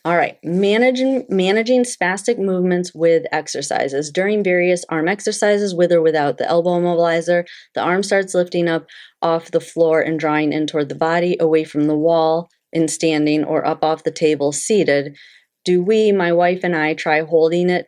All right, managing spastic movements with exercises. During various arm exercises, with or without the elbow immobilizer, the arm starts lifting up off the floor and drawing in toward the body, away from the wall in standing, or up off the table seated. Do we, my wife and I, try holding the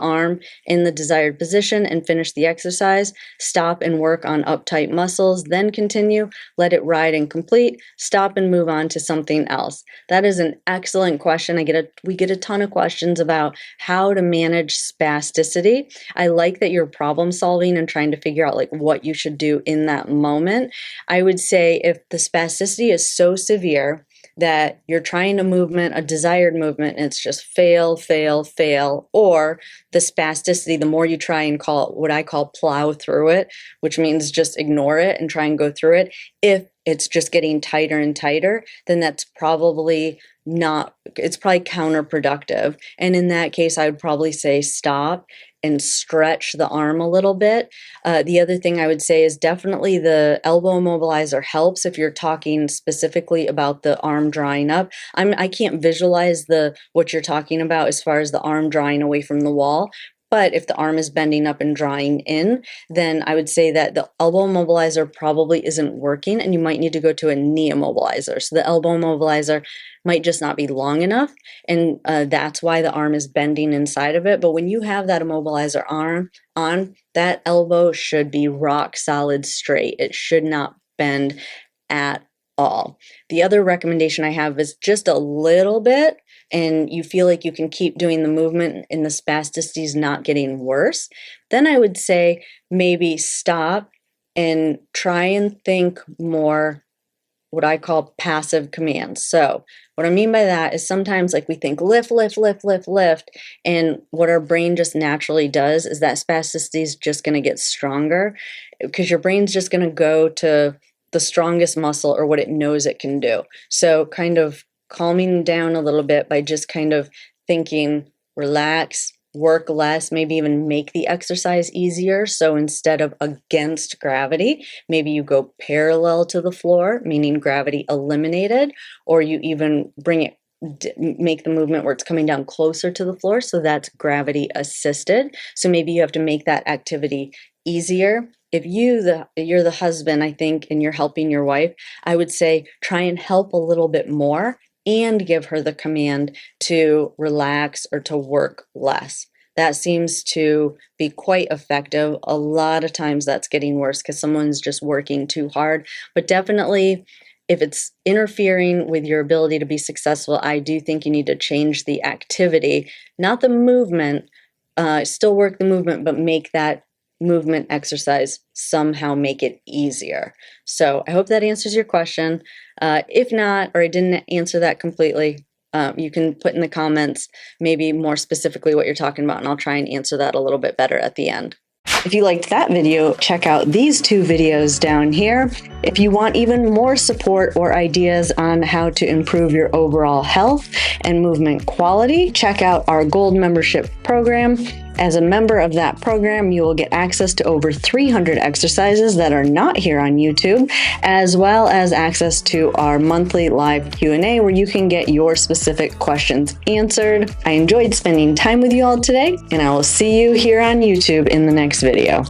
arm in the desired position and finish the exercise, stop and work on uptight muscles, then continue, let it ride and complete, stop and move on to something else? That is an excellent question. We get a ton of questions about how to manage spasticity. I like that you're problem solving and trying to figure out like what you should do in that moment. I would say if the spasticity is so severe that you're trying a desired movement, and it's just fail, fail, fail, or the spasticity, the more you try and what I call plow through it, which means just ignore it and try and go through it. If it's just getting tighter and tighter, then it's probably counterproductive. And in that case, I would probably say stop and stretch the arm a little bit. The other thing I would say is definitely the elbow immobilizer helps if you're talking specifically about the arm drawing up. I can't visualize what you're talking about as far as the arm drawing away from the wall. But if the arm is bending up and drawing in, then I would say that the elbow immobilizer probably isn't working and you might need to go to a knee immobilizer. So the elbow immobilizer might just not be long enough, and that's why the arm is bending inside of it. But when you have that immobilizer arm on, that elbow should be rock solid straight. It should not bend at all. The other recommendation I have is just a little bit, and you feel like you can keep doing the movement and the spasticity is not getting worse, then I would say maybe stop and try and think more what I call passive commands. So what I mean by that is sometimes like we think lift, lift, lift, lift, lift, and what our brain just naturally does is that spasticity is just going to get stronger because your brain's just going to go to the strongest muscle or what it knows it can do. So kind of calming down a little bit by just kind of thinking, relax, work less, maybe even make the exercise easier. So instead of against gravity, maybe you go parallel to the floor, meaning gravity eliminated, or you even make the movement where it's coming down closer to the floor. So that's gravity assisted. So maybe you have to make that activity easier. If you're the husband, I think, and you're helping your wife, I would say try and help a little bit more and give her the command to relax or to work less. That seems to be quite effective. A lot of times that's getting worse because someone's just working too hard. But definitely, if it's interfering with your ability to be successful, I do think you need to change the activity, not the movement. Still work the movement, but make that movement exercise somehow make it easier. So I hope that answers your question. If not, or I didn't answer that completely, you can put in the comments maybe more specifically what you're talking about, and I'll try and answer that a little bit better at the end. If you liked that video, check out these two videos down here. If you want even more support or ideas on how to improve your overall health and movement quality, check out our Gold membership program. As a member of that program, you will get access to over 300 exercises that are not here on YouTube, as well as access to our monthly live Q&A where you can get your specific questions answered. I enjoyed spending time with you all today, and I will see you here on YouTube in the next video.